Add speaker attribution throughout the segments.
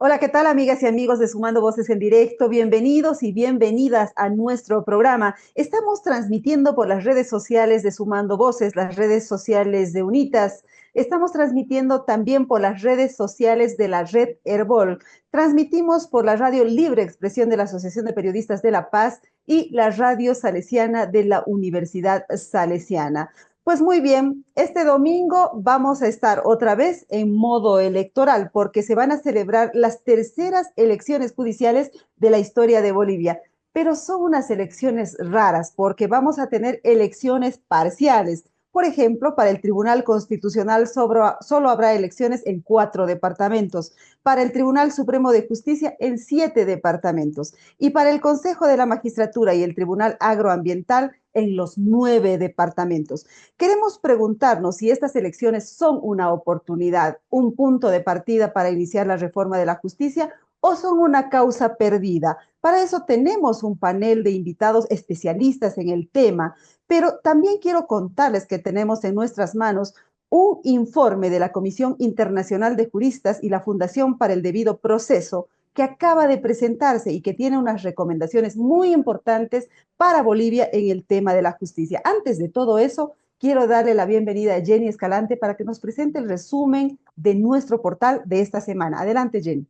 Speaker 1: Hola, ¿qué tal, amigas y amigos de Sumando Voces en Directo? Bienvenidos y bienvenidas a nuestro programa. Estamos transmitiendo por las redes sociales de Sumando Voces, las redes sociales de UNITAS. Estamos transmitiendo también por las redes sociales de la Red Herbol. Transmitimos por la Radio Libre Expresión de la Asociación de Periodistas de La Paz y la Radio Salesiana de la Universidad Salesiana. Pues muy bien, este domingo vamos a estar otra vez en modo electoral porque se van a celebrar las terceras elecciones judiciales de la historia de Bolivia. Pero son unas elecciones raras porque vamos a tener elecciones parciales. Por ejemplo, para el Tribunal Constitucional solo habrá elecciones en 4 departamentos, para el Tribunal Supremo de Justicia en 7 departamentos y para el Consejo de la Magistratura y el Tribunal Agroambiental en los 9 departamentos. Queremos preguntarnos si estas elecciones son una oportunidad, un punto de partida para iniciar la reforma de la justicia o son una causa perdida. Para eso tenemos un panel de invitados especialistas en el tema, pero también quiero contarles que tenemos en nuestras manos un informe de la Comisión Internacional de Juristas y la Fundación para el Debido Proceso que acaba de presentarse y que tiene unas recomendaciones muy importantes para Bolivia en el tema de la justicia. Antes de todo eso, quiero darle la bienvenida a Jenny Escalante para que nos presente el resumen de nuestro portal de esta semana. Adelante, Jenny.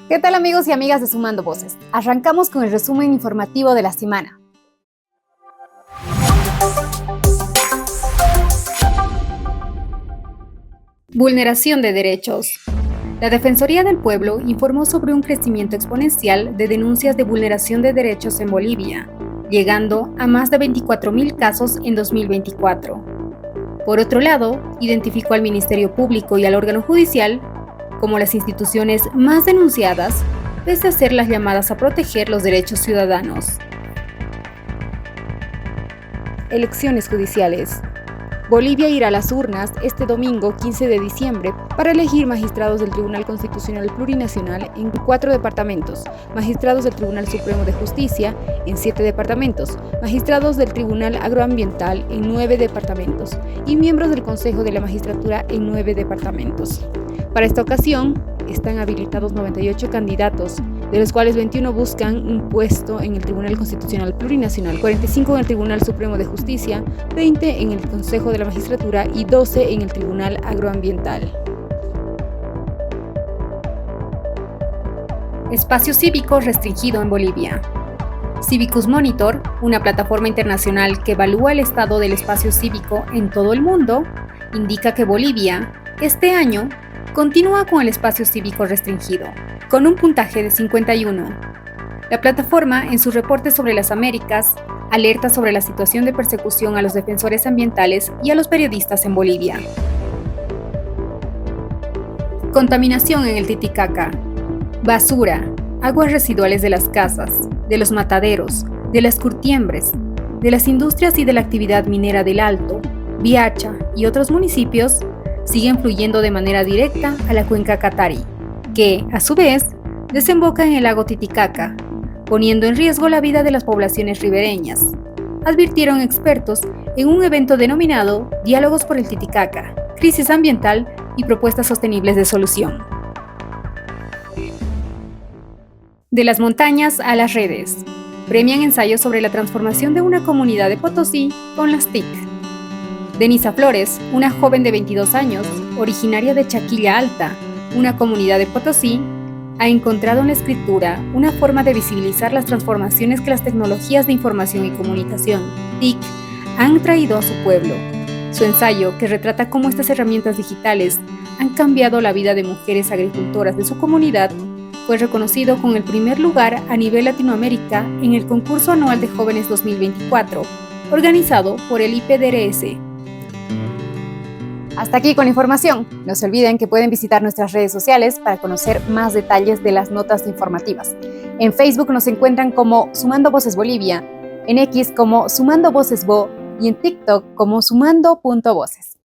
Speaker 2: ¿Qué tal, amigos y amigas de Sumando Voces? Arrancamos con el resumen informativo de la semana. Vulneración de derechos. La Defensoría del Pueblo informó sobre un crecimiento exponencial de denuncias de vulneración de derechos en Bolivia, llegando a más de 24.000 casos en 2024. Por otro lado, identificó al Ministerio Público y al órgano judicial como las instituciones más denunciadas, pese a ser las llamadas a proteger los derechos ciudadanos. Elecciones judiciales. Bolivia irá a las urnas este domingo 15 de diciembre para elegir magistrados del Tribunal Constitucional Plurinacional en 4 departamentos, magistrados del Tribunal Supremo de Justicia en 7 departamentos, magistrados del Tribunal Agroambiental en 9 departamentos y miembros del Consejo de la Magistratura en 9 departamentos. Para esta ocasión, están habilitados 98 candidatos, de los cuales 21 buscan un puesto en el Tribunal Constitucional Plurinacional, 45 en el Tribunal Supremo de Justicia, 20 en el Consejo de la Magistratura y 12 en el Tribunal Agroambiental. Espacio cívico restringido en Bolivia. Civicus Monitor, una plataforma internacional que evalúa el estado del espacio cívico en todo el mundo, indica que Bolivia, este año, continúa con el espacio cívico restringido, con un puntaje de 51. La plataforma, en su reporte sobre las Américas, alerta sobre la situación de persecución a los defensores ambientales y a los periodistas en Bolivia. Contaminación en el Titicaca. Basura, aguas residuales de las casas, de los mataderos, de las curtiembres, de las industrias y de la actividad minera del Alto, Viacha y otros municipios siguen fluyendo de manera directa a la cuenca Catari, que, a su vez, desemboca en el lago Titicaca, poniendo en riesgo la vida de las poblaciones ribereñas, advirtieron expertos en un evento denominado Diálogos por el Titicaca, Crisis Ambiental y Propuestas Sostenibles de Solución. De las montañas a las redes. Premian ensayos sobre la transformación de una comunidad de Potosí con las TIC. Denisa Flores, una joven de 22 años, originaria de Chaquilla Alta, una comunidad de Potosí, ha encontrado en la escritura una forma de visibilizar las transformaciones que las tecnologías de información y comunicación, TIC, han traído a su pueblo. Su ensayo, que retrata cómo estas herramientas digitales han cambiado la vida de mujeres agricultoras de su comunidad, fue reconocido con el primer lugar a nivel Latinoamérica en el concurso anual de jóvenes 2024, organizado por el IPDRS. Hasta aquí con la información. No se olviden que pueden visitar nuestras redes sociales para conocer más detalles de las notas informativas. En Facebook nos encuentran como Sumando Voces Bolivia, en X como Sumando Voces Bo y en TikTok como sumando.voces.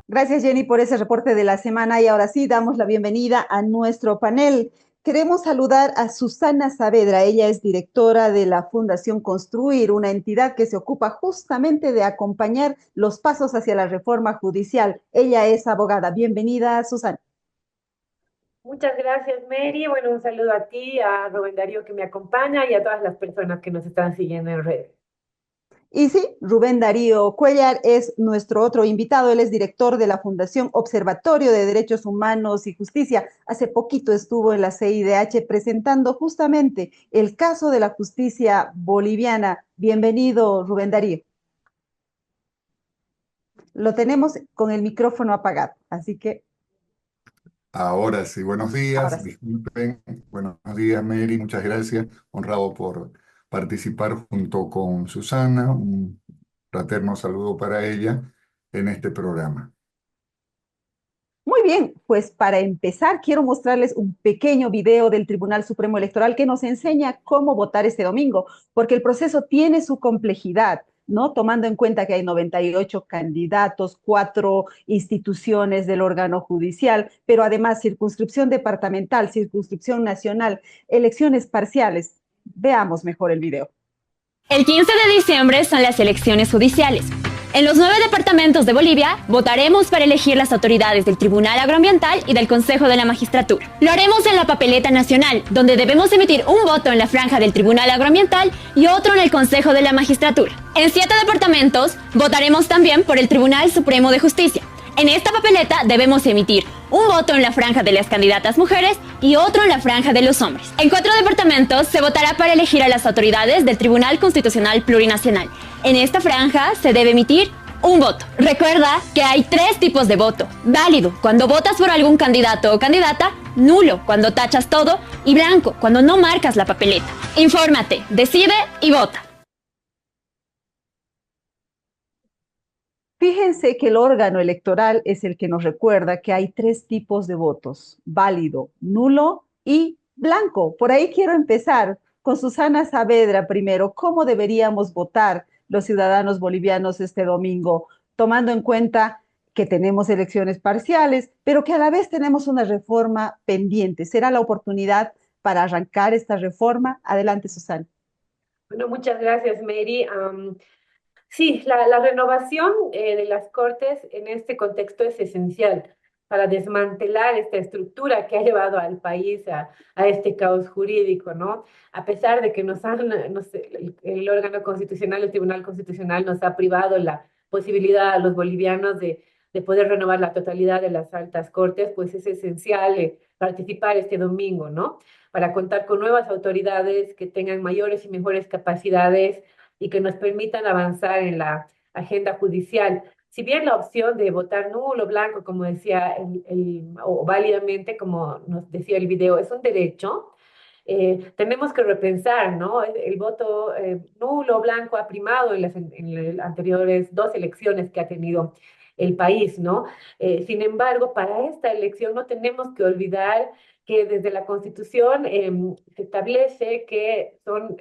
Speaker 1: Gracias, Jenny, por ese reporte de la semana. Y ahora sí, damos la bienvenida a nuestro panel. Queremos saludar a Susana Saavedra. Ella es directora de la Fundación Construir, una entidad que se ocupa justamente de acompañar los pasos hacia la reforma judicial. Ella es abogada. Bienvenida, Susana.
Speaker 3: Muchas gracias, Mary. Bueno, un saludo a ti, a Rubén Darío que me acompaña y a todas las personas que nos están siguiendo en redes.
Speaker 1: Y sí, Rubén Darío Cuellar es nuestro otro invitado. Él es director de la Fundación Observatorio de Derechos Humanos y Justicia. Hace poquito estuvo en la CIDH presentando justamente el caso de la justicia boliviana. Bienvenido, Rubén Darío. Lo tenemos con el micrófono apagado, así que
Speaker 4: Ahora sí, buenos
Speaker 1: ahora
Speaker 4: días,
Speaker 1: sí.
Speaker 4: disculpen. Buenos días, Mary, muchas gracias. Honrado por participar junto con Susana. Un fraterno saludo para ella en este programa.
Speaker 1: Muy bien, pues para empezar quiero mostrarles un pequeño video del Tribunal Supremo Electoral que nos enseña cómo votar este domingo, porque el proceso tiene su complejidad, ¿no? Tomando en cuenta que hay 98 candidatos, 4 instituciones del órgano judicial, pero además circunscripción departamental, circunscripción nacional, elecciones parciales. Veamos mejor el video.
Speaker 5: El 15 de diciembre son las elecciones judiciales. En los 9 departamentos de Bolivia votaremos para elegir las autoridades del Tribunal Agroambiental y del Consejo de la Magistratura. Lo haremos en la papeleta nacional, donde debemos emitir un voto en la franja del Tribunal Agroambiental y otro en el Consejo de la Magistratura. En 7 departamentos votaremos también por el Tribunal Supremo de Justicia. En esta papeleta debemos emitir un voto en la franja de las candidatas mujeres y otro en la franja de los hombres. En 4 departamentos se votará para elegir a las autoridades del Tribunal Constitucional Plurinacional. En esta franja se debe emitir un voto. Recuerda que hay 3 tipos de voto. Válido cuando votas por algún candidato o candidata, nulo cuando tachas todo y blanco cuando no marcas la papeleta. Infórmate, decide y vota.
Speaker 1: Fíjense que el órgano electoral es el que nos recuerda que hay 3 tipos de votos: válido, nulo y blanco. Por ahí quiero empezar con Susana Saavedra primero. ¿Cómo deberíamos votar los ciudadanos bolivianos este domingo, tomando en cuenta que tenemos elecciones parciales, pero que a la vez tenemos una reforma pendiente? ¿Será la oportunidad para arrancar esta reforma? Adelante, Susana.
Speaker 3: Bueno, muchas gracias, Mary. Sí, la renovación de las Cortes en este contexto es esencial para desmantelar esta estructura que ha llevado al país a este caos jurídico, ¿no? A pesar de que el órgano constitucional, el Tribunal Constitucional, nos ha privado la posibilidad a los bolivianos de poder renovar la totalidad de las altas Cortes, pues es esencial participar este domingo, ¿no? Para contar con nuevas autoridades que tengan mayores y mejores capacidades y que nos permitan avanzar en la agenda judicial. Si bien la opción de votar nulo, blanco, como decía, o válidamente, como nos decía el video, es un derecho, tenemos que repensar, ¿no? El voto nulo, blanco ha primado en las anteriores 2 elecciones que ha tenido el país, ¿no? Sin embargo, para esta elección no tenemos que olvidar que desde la Constitución se establece que son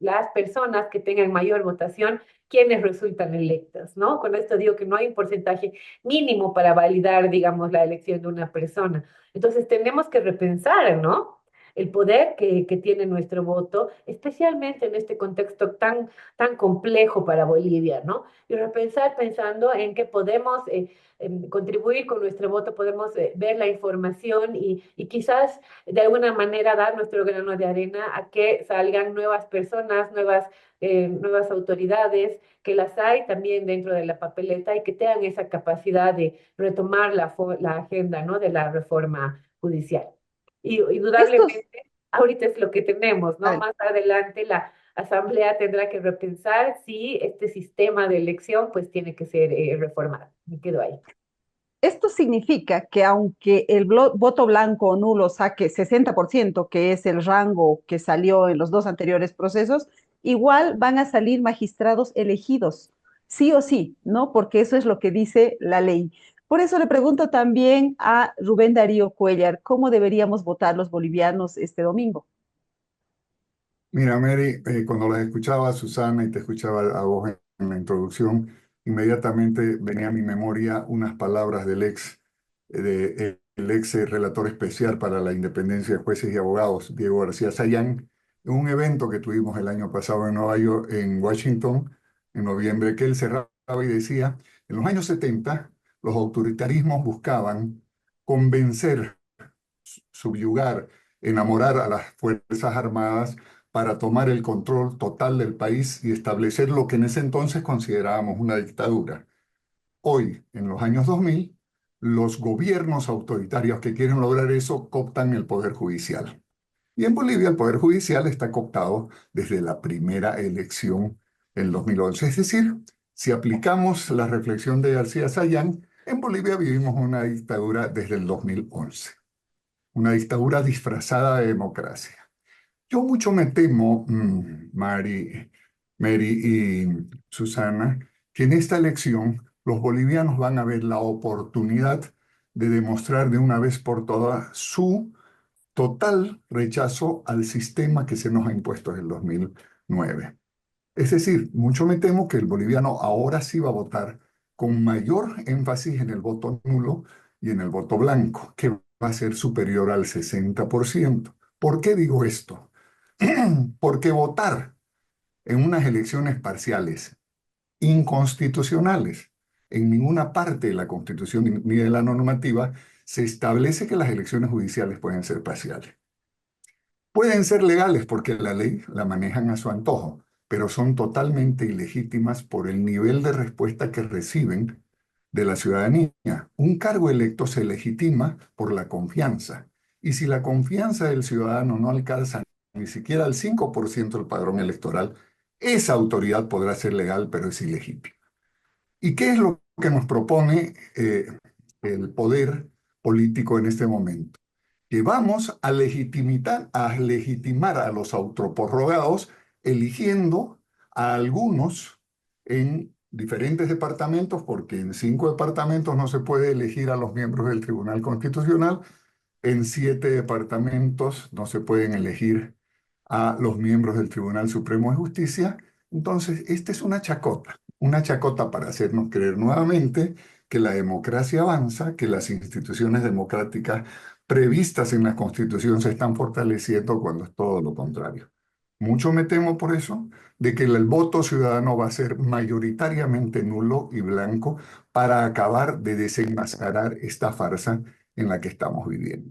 Speaker 3: las personas que tengan mayor votación quienes resultan electas, ¿no? Con esto digo que no hay un porcentaje mínimo para validar, digamos, la elección de una persona. Entonces tenemos que repensar, ¿no? El poder que tiene nuestro voto, especialmente en este contexto tan complejo para Bolivia, ¿no? Y repensar pensando en que podemos contribuir con nuestro voto, podemos ver la información y quizás de alguna manera dar nuestro grano de arena a que salgan nuevas personas, nuevas autoridades, que las hay también dentro de la papeleta y que tengan esa capacidad de retomar la agenda, ¿no? De la reforma judicial. Y indudablemente, ahorita es lo que tenemos, ¿no? Más adelante la Asamblea tendrá que repensar si este sistema de elección pues tiene que ser reformado. Me quedo ahí.
Speaker 1: Esto significa que aunque el voto blanco o nulo saque 60%, que es el rango que salió en los 2 anteriores procesos, igual van a salir magistrados elegidos, sí o sí, ¿no? Porque eso es lo que dice la ley. Por eso le pregunto también a Rubén Darío Cuellar, ¿cómo deberíamos votar los bolivianos este domingo?
Speaker 4: Mira, Mary, cuando las escuchaba a Susana y te escuchaba a vos en la introducción, inmediatamente venía a mi memoria unas palabras el ex relator especial para la independencia de jueces y abogados, Diego García Sayán, en un evento que tuvimos el año pasado en Nueva York, en Washington, en noviembre, que él cerraba y decía, en los años 70, los autoritarismos buscaban convencer, subyugar, enamorar a las Fuerzas Armadas para tomar el control total del país y establecer lo que en ese entonces considerábamos una dictadura. Hoy, en los años 2000, los gobiernos autoritarios que quieren lograr eso cooptan el poder judicial. Y en Bolivia el poder judicial está cooptado desde la primera elección en 2011. Es decir, si aplicamos la reflexión de García Sayán, en Bolivia vivimos una dictadura desde el 2011, una dictadura disfrazada de democracia. Yo mucho me temo, Mary y Susana, que en esta elección los bolivianos van a ver la oportunidad de demostrar de una vez por todas su total rechazo al sistema que se nos ha impuesto desde el 2009. Es decir, mucho me temo que el boliviano ahora sí va a votar con mayor énfasis en el voto nulo y en el voto blanco, que va a ser superior al 60%. ¿Por qué digo esto? Porque votar en unas elecciones parciales inconstitucionales, en ninguna parte de la Constitución ni de la normativa se establece que las elecciones judiciales pueden ser parciales. Pueden ser legales porque la ley la manejan a su antojo, pero son totalmente ilegítimas por el nivel de respuesta que reciben de la ciudadanía. Un cargo electo se legitima por la confianza. Y si la confianza del ciudadano no alcanza ni siquiera el 5% del padrón electoral, esa autoridad podrá ser legal, pero es ilegítima. ¿Y qué es lo que nos propone el poder político en este momento? Que vamos a legitimar a los autoprorrogados eligiendo a algunos en diferentes departamentos, porque en 5 departamentos no se puede elegir a los miembros del Tribunal Constitucional, en 7 departamentos no se pueden elegir a los miembros del Tribunal Supremo de Justicia. Entonces, esta es una chacota para hacernos creer nuevamente que la democracia avanza, que las instituciones democráticas previstas en la Constitución se están fortaleciendo cuando es todo lo contrario. Mucho me temo por eso de que el voto ciudadano va a ser mayoritariamente nulo y blanco para acabar de desenmascarar esta farsa en la que estamos viviendo.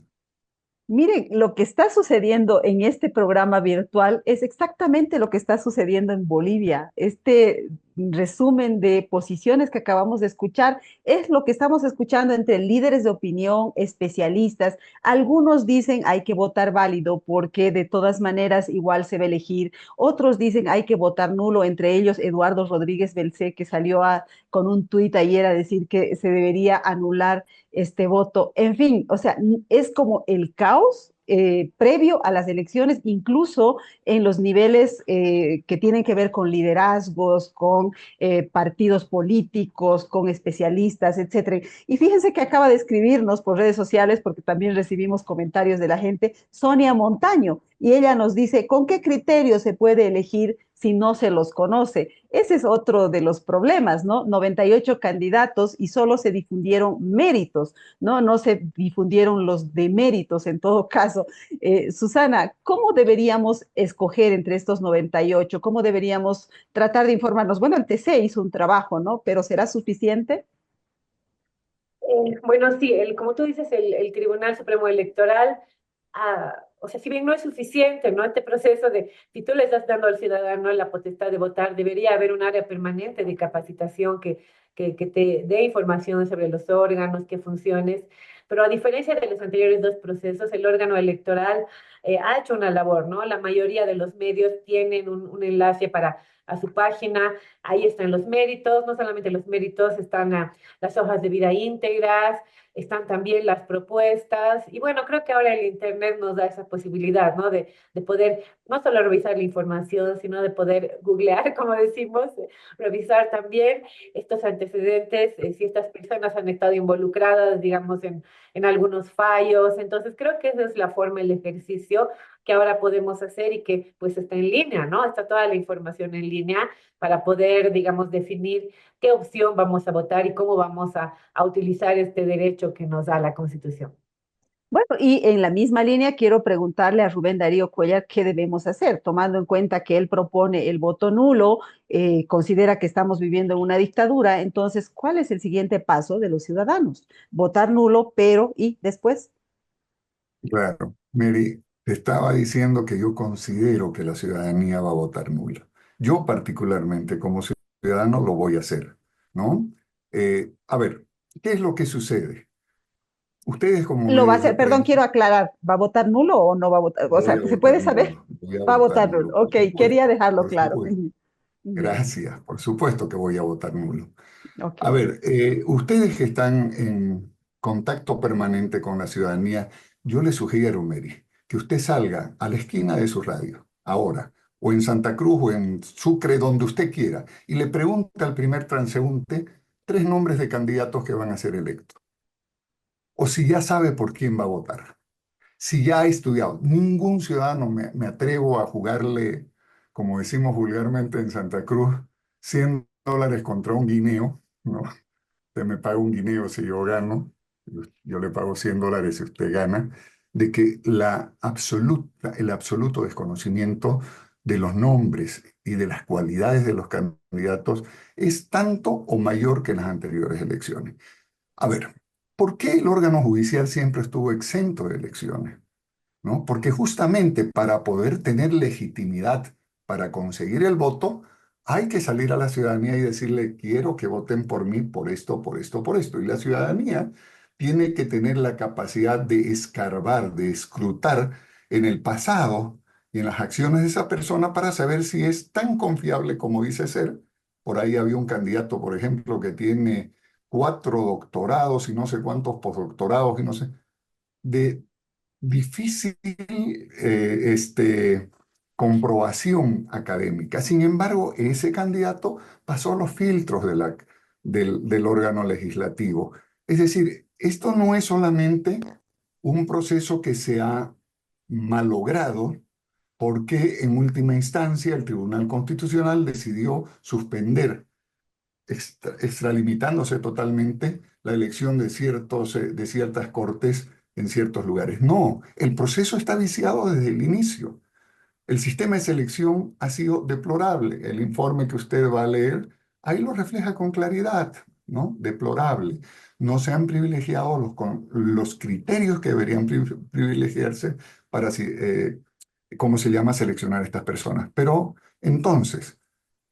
Speaker 1: Miren, lo que está sucediendo en este programa virtual es exactamente lo que está sucediendo en Bolivia. Este resumen de posiciones que acabamos de escuchar es lo que estamos escuchando entre líderes de opinión, especialistas. Algunos dicen hay que votar válido porque de todas maneras igual se va a elegir. Otros dicen hay que votar nulo, entre ellos Eduardo Rodríguez Belcé, que salió con un tuit ayer a decir que se debería anular este voto. En fin, o sea, es como el caos previo a las elecciones, incluso en los niveles que tienen que ver con liderazgos, con partidos políticos, con especialistas, etcétera. Y fíjense que acaba de escribirnos por redes sociales, porque también recibimos comentarios de la gente, Sonia Montaño, y ella nos dice, ¿con qué criterio se puede elegir si no se los conoce? Ese es otro de los problemas, ¿no? 98 candidatos y solo se difundieron méritos, ¿no? No se difundieron los deméritos en todo caso. Susana, ¿cómo deberíamos escoger entre estos 98? ¿Cómo deberíamos tratar de informarnos? Bueno, el TC hizo un trabajo, ¿no? Pero ¿será suficiente?
Speaker 3: Bueno, sí, como tú dices, el Tribunal Supremo Electoral, o sea, si bien no es suficiente, ¿no? Este proceso de, si tú le estás dando al ciudadano la potestad de votar, debería haber un área permanente de capacitación que te dé información sobre los órganos, qué funciones. Pero a diferencia de los anteriores dos procesos, el órgano electoral ha hecho una labor, ¿no? La mayoría de los medios tienen un enlace para a su página, ahí están los méritos, no solamente los méritos, están las hojas de vida íntegras, están también las propuestas, y bueno, creo que ahora el Internet nos da esa posibilidad, ¿no? De poder no solo revisar la información, sino de poder googlear, como decimos, revisar también estos antecedentes, si estas personas han estado involucradas, digamos, en algunos fallos. Entonces, creo que esa es la forma, el ejercicio que ahora podemos hacer y que pues está en línea, ¿no? Está toda la información en línea para poder, digamos, definir qué opción vamos a votar y cómo vamos a utilizar este derecho que nos da la Constitución.
Speaker 1: Bueno, y en la misma línea quiero preguntarle a Rubén Darío Cuellar qué debemos hacer, tomando en cuenta que él propone el voto nulo, considera que estamos viviendo en una dictadura. Entonces, ¿cuál es el siguiente paso de los ciudadanos? Votar nulo, pero ¿y después?
Speaker 4: Claro, Mary, te estaba diciendo que yo considero que la ciudadanía va a votar nula. Yo particularmente como ciudadano lo voy a hacer, ¿no? A ver, ¿qué es lo que sucede? Ustedes como
Speaker 1: Lo va a
Speaker 4: medios de
Speaker 1: hacer, perdón,
Speaker 4: prensa,
Speaker 1: quiero aclarar, ¿va a votar nulo o no va a votar? O
Speaker 4: voy
Speaker 1: sea,
Speaker 4: a
Speaker 1: ¿se puede
Speaker 4: votar
Speaker 1: saber?
Speaker 4: nulo, voy a
Speaker 1: Va a
Speaker 4: votar
Speaker 1: votar nulo.
Speaker 4: nulo,
Speaker 1: Ok, quería dejarlo
Speaker 4: por
Speaker 1: claro.
Speaker 4: supuesto.
Speaker 1: Ujú, ujú.
Speaker 4: Gracias, por supuesto que voy a votar nulo.
Speaker 1: Ok.
Speaker 4: A ver, ustedes que están en contacto permanente con la ciudadanía, yo les sugiero, Mary, que usted salga a la esquina de su radio, ahora, o en Santa Cruz o en Sucre, donde usted quiera, y le pregunte al primer transeúnte 3 nombres de candidatos que van a ser electos. O si ya sabe por quién va a votar. Si ya ha estudiado. Ningún ciudadano me atrevo a jugarle, como decimos vulgarmente en Santa Cruz, $100 contra un guineo, ¿no? Usted me paga un guineo si yo gano, yo le pago $100 si usted gana, de que el absoluto desconocimiento de los nombres y de las cualidades de los candidatos es tanto o mayor que en las anteriores elecciones. A ver, ¿por qué el órgano judicial siempre estuvo exento de elecciones? ¿No? Porque justamente para poder tener legitimidad para conseguir el voto, hay que salir a la ciudadanía y decirle, quiero que voten por mí por esto, por esto, por esto. Y la ciudadanía tiene que tener la capacidad de escarbar, de escrutar en el pasado y en las acciones de esa persona para saber si es tan confiable como dice ser. Por ahí había un candidato, por ejemplo, que tiene 4 doctorados y no sé cuántos postdoctorados y no sé, de difícil comprobación académica. Sin embargo, ese candidato pasó los filtros del órgano legislativo. Es decir, esto no es solamente un proceso que se ha malogrado porque en última instancia el Tribunal Constitucional decidió suspender extralimitándose totalmente la elección de ciertas cortes en ciertos lugares. No, el proceso está viciado desde el inicio. El sistema de selección ha sido deplorable. El informe que usted va a leer, ahí lo refleja con claridad, ¿no? Deplorable. No se han privilegiado los criterios que deberían privilegiarse para, ¿cómo se llama?, seleccionar a estas personas. Pero entonces,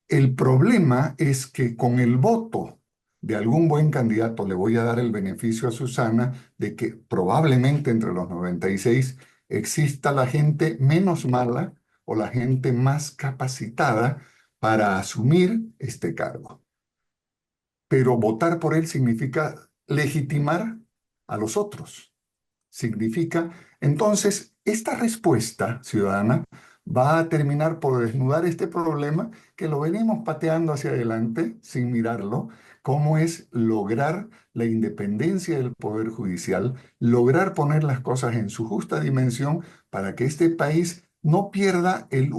Speaker 4: el problema es que con el voto de algún buen candidato le voy a dar el beneficio a Susana de que probablemente entre los 96 exista la gente menos mala o la gente más capacitada para asumir este cargo. Pero votar por él significa legitimar a los otros. Significa, entonces, esta respuesta ciudadana va a terminar por desnudar este problema que lo venimos pateando hacia adelante sin mirarlo, cómo es lograr la independencia del Poder Judicial, lograr poner las cosas en su justa dimensión para que este país no pierda eh,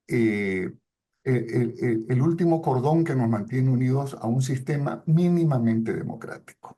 Speaker 4: eh, el último cordón que nos mantiene unidos a un sistema mínimamente democrático.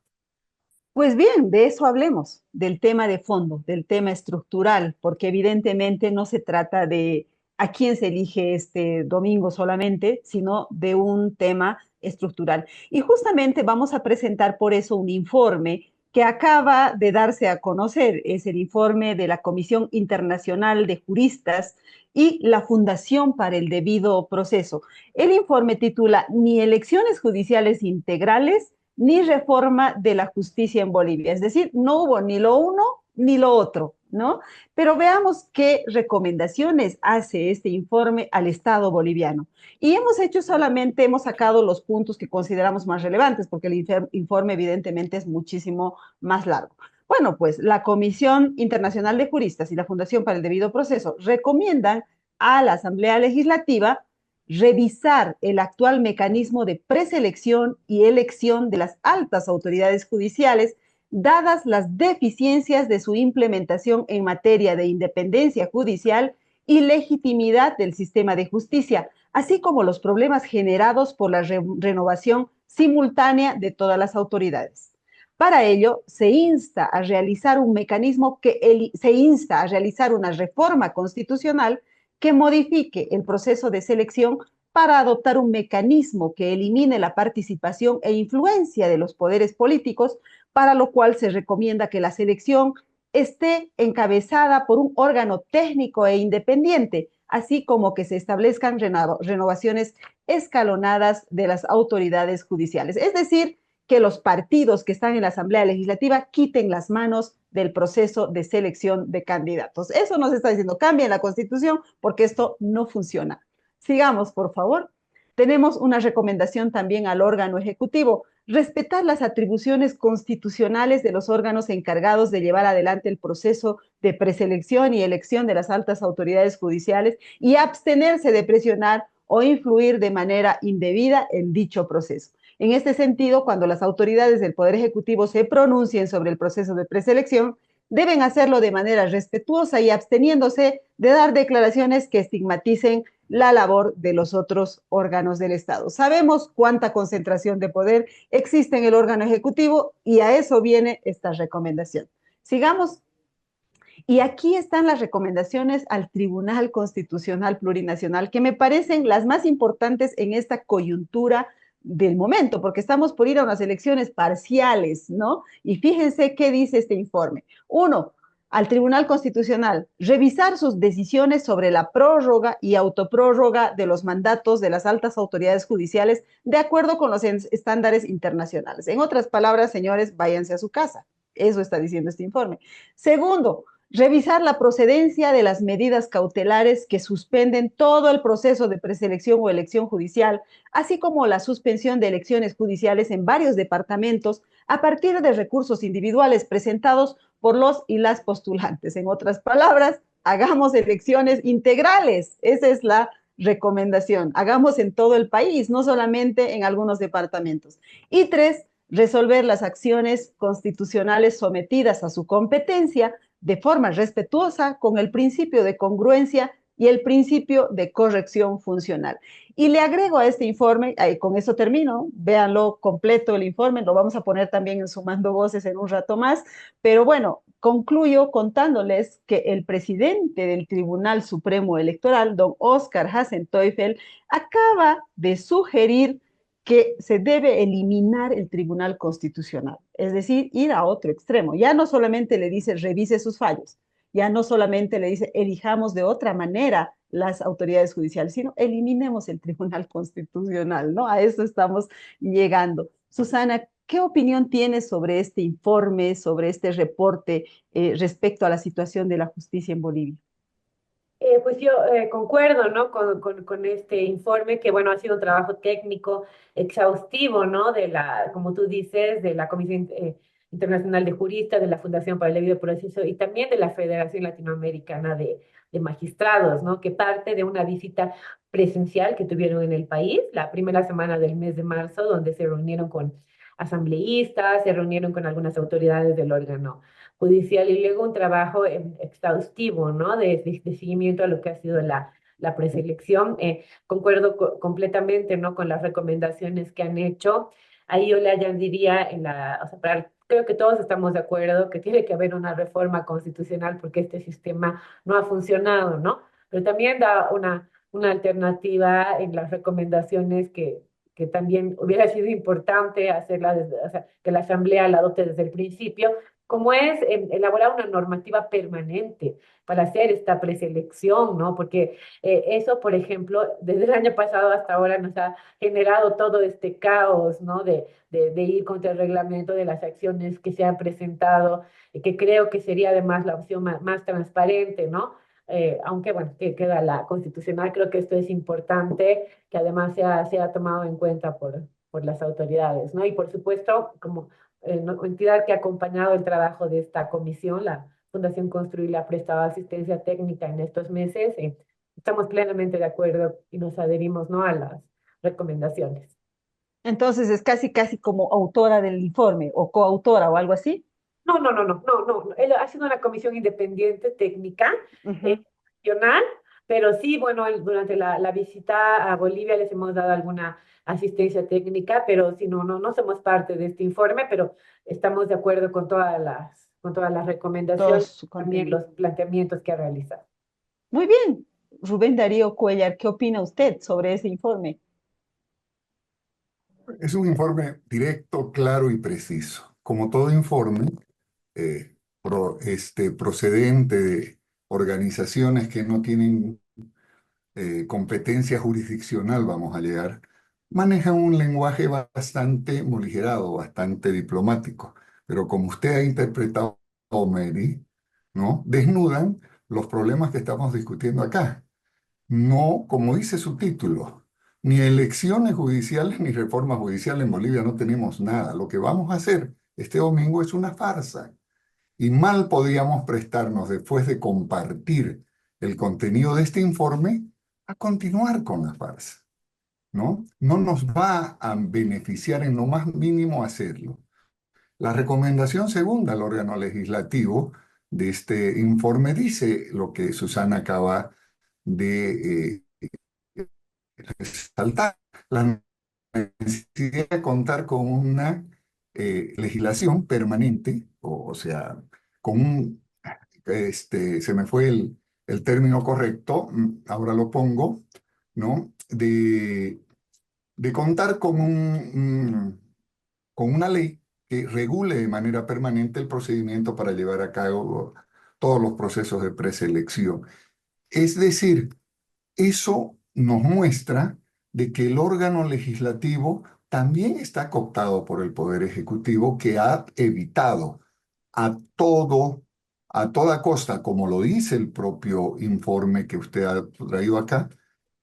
Speaker 1: Pues bien, de eso hablemos, del tema de fondo, del tema estructural, porque evidentemente no se trata de a quién se elige este domingo solamente, sino de un tema estructural. Y justamente vamos a presentar por eso un informe que acaba de darse a conocer. Es el informe de la Comisión Internacional de Juristas y la Fundación para el Debido Proceso. El informe titula Ni elecciones judiciales integrales ni reforma de la justicia en Bolivia. Es decir, no hubo ni lo uno ni lo otro, ¿no? Pero veamos qué recomendaciones hace este informe al Estado boliviano. Y hemos sacado los puntos que consideramos más relevantes, porque el informe evidentemente es muchísimo más largo. Bueno, pues la Comisión Internacional de Juristas y la Fundación para el Debido Proceso recomiendan a la Asamblea Legislativa revisar el actual mecanismo de preselección y elección de las altas autoridades judiciales, dadas las deficiencias de su implementación en materia de independencia judicial y legitimidad del sistema de justicia, así como los problemas generados por la renovación simultánea de todas las autoridades. Para ello, se insta a realizar una reforma constitucional que modifique el proceso de selección para adoptar un mecanismo que elimine la participación e influencia de los poderes políticos, para lo cual se recomienda que la selección esté encabezada por un órgano técnico e independiente, así como que se establezcan renovaciones escalonadas de las autoridades judiciales. Es decir, que los partidos que están en la Asamblea Legislativa quiten las manos del proceso de selección de candidatos. Eso nos está diciendo, cambien la Constitución porque esto no funciona. Sigamos, por favor. Tenemos una recomendación también al órgano ejecutivo, respetar las atribuciones constitucionales de los órganos encargados de llevar adelante el proceso de preselección y elección de las altas autoridades judiciales y abstenerse de presionar o influir de manera indebida en dicho proceso. En este sentido, cuando las autoridades del Poder Ejecutivo se pronuncien sobre el proceso de preselección, deben hacerlo de manera respetuosa y absteniéndose de dar declaraciones que estigmaticen la labor de los otros órganos del Estado. Sabemos cuánta concentración de poder existe en el órgano ejecutivo y a eso viene esta recomendación. Sigamos. Y aquí están las recomendaciones al Tribunal Constitucional Plurinacional, que me parecen las más importantes en esta coyuntura del momento, porque estamos por ir a unas elecciones parciales, ¿no? Y fíjense qué dice este informe. Uno, al Tribunal Constitucional, revisar sus decisiones sobre la prórroga y autoprórroga de los mandatos de las altas autoridades judiciales de acuerdo con los estándares internacionales. En otras palabras, señores, váyanse a su casa. Eso está diciendo este informe. Segundo, revisar la procedencia de las medidas cautelares que suspenden todo el proceso de preselección o elección judicial, así como la suspensión de elecciones judiciales en varios departamentos a partir de recursos individuales presentados por los y las postulantes. En otras palabras, hagamos elecciones integrales. Esa es la recomendación. Hagamos en todo el país, no solamente en algunos departamentos. Y tres, resolver las acciones constitucionales sometidas a su competencia de forma respetuosa con el principio de congruencia y el principio de corrección funcional. Y le agrego a este informe, con eso termino, véanlo completo el informe, lo vamos a poner también en Sumando Voces en un rato más, pero bueno, concluyo contándoles que el presidente del Tribunal Supremo Electoral, don Oscar Hasenteufel, acaba de sugerir que se debe eliminar el Tribunal Constitucional, es decir, ir a otro extremo. Ya no solamente le dice revise sus fallos, ya no solamente le dice elijamos de otra manera las autoridades judiciales, sino eliminemos el Tribunal Constitucional, ¿no? A eso estamos llegando. Susana, ¿qué opinión tienes sobre este informe, sobre este reporte respecto a la situación de la justicia en Bolivia?
Speaker 3: Pues yo concuerdo, ¿no? Con este informe, que bueno, ha sido un trabajo técnico exhaustivo, ¿no? Como tú dices, de la Comisión Internacional de Juristas, de la Fundación para el Debido Proceso y también de la Federación Latinoamericana de Magistrados, ¿no? Que parte de una visita presencial que tuvieron en el país la primera semana del mes de marzo, donde se reunieron con asambleístas, se reunieron con algunas autoridades del órgano judicial y luego un trabajo exhaustivo, ¿no? De seguimiento a lo que ha sido la preselección. Concuerdo completamente, ¿no? Con las recomendaciones que han hecho. Ahí yo le añadiría, o sea, creo que todos estamos de acuerdo que tiene que haber una reforma constitucional porque este sistema no ha funcionado, ¿no? Pero también da una alternativa en las recomendaciones que también hubiera sido importante hacerla o sea, que la Asamblea la adopte desde el principio, como es elaborar una normativa permanente para hacer esta preselección, ¿no? Porque eso, por ejemplo, desde el año pasado hasta ahora nos ha generado todo este caos, ¿no? De ir contra el reglamento, de las acciones que se han presentado, que creo que sería además la opción más transparente, ¿no? Aunque bueno, que queda la constitucional, creo que esto es importante, que además sea tomado en cuenta por las autoridades, ¿no? Y por supuesto, como entidad que ha acompañado el trabajo de esta comisión, la Fundación Construir, le ha prestado asistencia técnica en estos meses. Estamos plenamente de acuerdo y nos adherimos, ¿no?, a las recomendaciones.
Speaker 1: Entonces es casi, casi como autora del informe o coautora o algo así.
Speaker 3: No. Él ha sido una comisión independiente técnica,
Speaker 1: Ujú.
Speaker 3: nacional, pero sí, bueno, durante la visita a Bolivia les hemos dado alguna asistencia técnica, pero sí, no somos parte de este informe, pero estamos de acuerdo con todas las
Speaker 1: Todo
Speaker 3: recomendaciones,
Speaker 1: su
Speaker 3: también
Speaker 1: contenido.
Speaker 3: los planteamientos que ha realizado.
Speaker 1: Muy bien. Rubén Darío Cuellar, ¿qué opina usted sobre ese informe?
Speaker 4: Es un informe directo, claro y preciso. Como todo informe, procedente de organizaciones que no tienen competencia jurisdiccional, vamos a llegar, maneja un lenguaje bastante moligerado, bastante diplomático. Pero como usted ha interpretado, Mary, ¿no? Desnudan los problemas que estamos discutiendo acá. No, como dice su título, ni elecciones judiciales ni reformas judiciales en Bolivia no tenemos nada. Lo que vamos a hacer este domingo es una farsa. Y mal podríamos prestarnos, después de compartir el contenido de este informe, a continuar con la farsa, ¿no? No nos va a beneficiar en lo más mínimo hacerlo. La recomendación segunda al órgano legislativo de este informe dice lo que Susana acaba de resaltar, la necesidad de contar con una legislación permanente, o sea, con un se me fue el término correcto, ahora lo pongo, ¿no? De contar con una ley que regule de manera permanente el procedimiento para llevar a cabo todos los procesos de preselección. Es decir, eso nos muestra de que el órgano legislativo también está cooptado por el Poder Ejecutivo, que ha evitado a todo, a toda costa, como lo dice el propio informe que usted ha traído acá,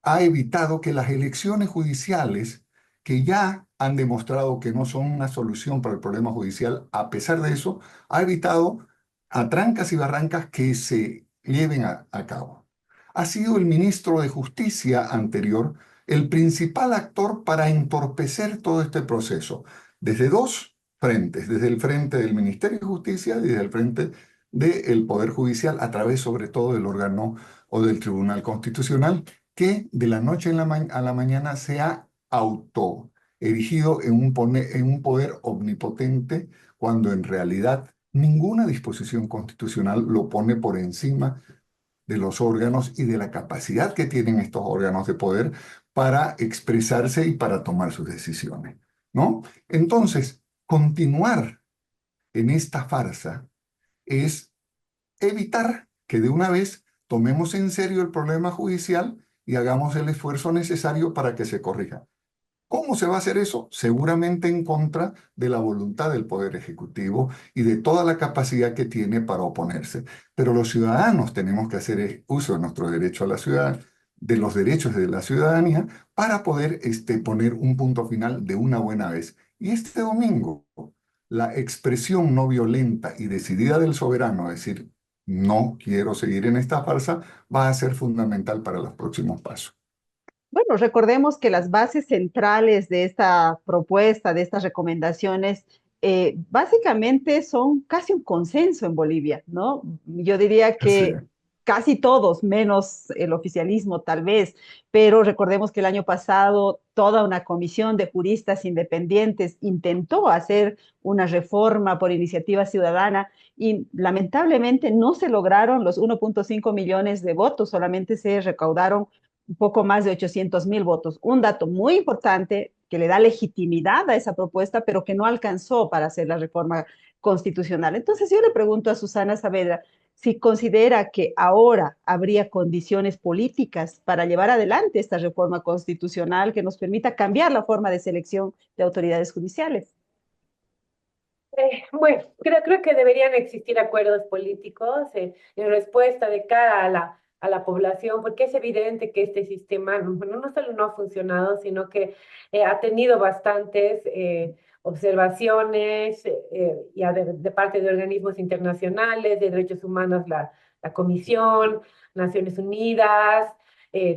Speaker 4: ha evitado que las elecciones judiciales, que ya han demostrado que no son una solución para el problema judicial, a pesar de eso, ha evitado a trancas y barrancas que se lleven a cabo. Ha sido el ministro de Justicia anterior el principal actor para entorpecer todo este proceso, desde dos frentes, desde el frente del Ministerio de Justicia y desde el frente del Poder Judicial, a través sobre todo del órgano o del Tribunal Constitucional, que de la noche a la mañana se ha auto erigido en un poder omnipotente, cuando en realidad ninguna disposición constitucional lo pone por encima de los órganos y de la capacidad que tienen estos órganos de poder para expresarse y para tomar sus decisiones, ¿no? Entonces, continuar en esta farsa es evitar que de una vez tomemos en serio el problema judicial y hagamos el esfuerzo necesario para que se corrija. ¿Cómo se va a hacer eso? Seguramente en contra de la voluntad del Poder Ejecutivo y de toda la capacidad que tiene para oponerse. Pero los ciudadanos tenemos que hacer uso de nuestro derecho a la ciudad, de los derechos de la ciudadanía, para poder poner un punto final de una buena vez. Y este domingo, la expresión no violenta y decidida del soberano, es decir, no quiero seguir en esta farsa, va a ser fundamental para los próximos pasos.
Speaker 1: Bueno, recordemos que las bases centrales de esta propuesta, de estas recomendaciones, básicamente son casi un consenso en Bolivia, ¿no? Yo diría
Speaker 4: Así
Speaker 1: que
Speaker 4: es.
Speaker 1: casi todos, menos el oficialismo tal vez, pero recordemos que el año pasado toda una comisión de juristas independientes intentó hacer una reforma por iniciativa ciudadana y lamentablemente no se lograron los 1.5 millones de votos, solamente se recaudaron un poco más de 800,000 votos. Un dato muy importante que le da legitimidad a esa propuesta, pero que no alcanzó para hacer la reforma constitucional. Entonces yo le pregunto a Susana Saavedra si considera que ahora habría condiciones políticas para llevar adelante esta reforma constitucional que nos permita cambiar la forma de selección de autoridades judiciales.
Speaker 3: Bueno, creo que deberían existir acuerdos políticos en respuesta de cara a la población, porque es evidente que este sistema bueno, no solo no ha funcionado, sino que ha tenido bastantes observaciones ya de parte de organismos internacionales, de derechos humanos, la Comisión, Naciones Unidas,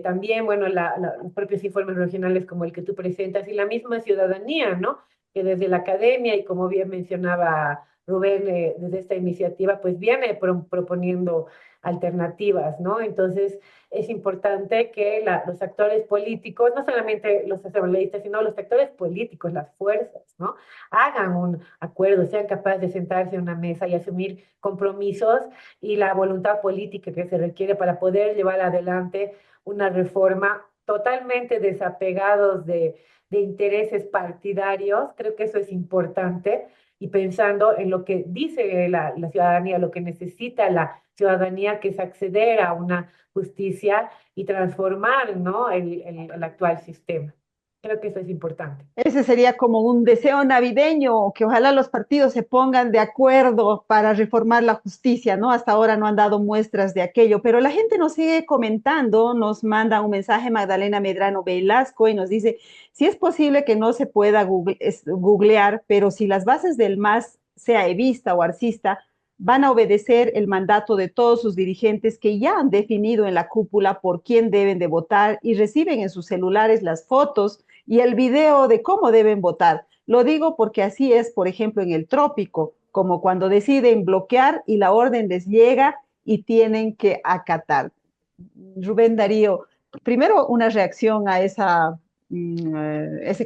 Speaker 3: también, bueno, los propios informes regionales como el que tú presentas y la misma ciudadanía, ¿no? Que desde la academia y como bien mencionaba Rubén, desde esta iniciativa, pues viene proponiendo alternativas, ¿no? Entonces es importante que los actores políticos, no solamente los asambleístas, sino los actores políticos, las fuerzas, ¿no? Hagan un acuerdo, sean capaces de sentarse en una mesa y asumir compromisos y la voluntad política que se requiere para poder llevar adelante una reforma totalmente desapegados de intereses partidarios, creo que eso es importante, y pensando en lo que dice la ciudadanía, lo que necesita la ciudadanía, que es acceder a una justicia y transformar, ¿no? el actual sistema. Creo que eso es importante.
Speaker 1: Ese sería como un deseo navideño, que ojalá los partidos se pongan de acuerdo para reformar la justicia, ¿no? Hasta ahora no han dado muestras de aquello, pero la gente nos sigue comentando, nos manda un mensaje Magdalena Medrano Velasco y nos dice, si es posible que no se pueda googlear, pero si las bases del MAS, sea evista o arcista, van a obedecer el mandato de todos sus dirigentes que ya han definido en la cúpula por quién deben de votar y reciben en sus celulares las fotos y el video de cómo deben votar. Lo digo porque así es, por ejemplo, en el trópico, como cuando deciden bloquear y la orden les llega y tienen que acatar. Rubén Darío, primero una reacción a ese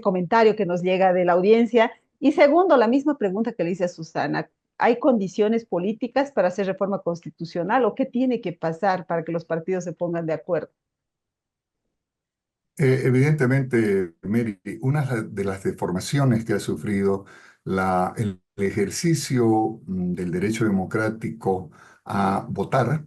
Speaker 1: comentario que nos llega de la audiencia y segundo, la misma pregunta que le hice a Susana. ¿Hay condiciones políticas para hacer reforma constitucional o qué tiene que pasar para que los partidos se pongan de acuerdo?
Speaker 4: Evidentemente, Mary, una de las deformaciones que ha sufrido el ejercicio del derecho democrático a votar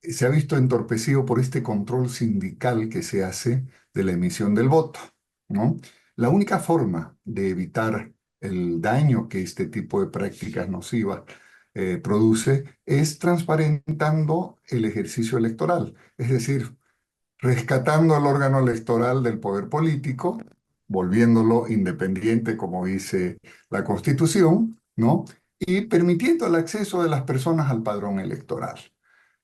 Speaker 4: se ha visto entorpecido por este control sindical que se hace de la emisión del voto, ¿no? La única forma de evitar el daño que este tipo de prácticas nocivas produce es transparentando el ejercicio electoral, es decir, rescatando al órgano electoral del poder político, volviéndolo independiente, como dice la Constitución, ¿no? Y permitiendo el acceso de las personas al padrón electoral.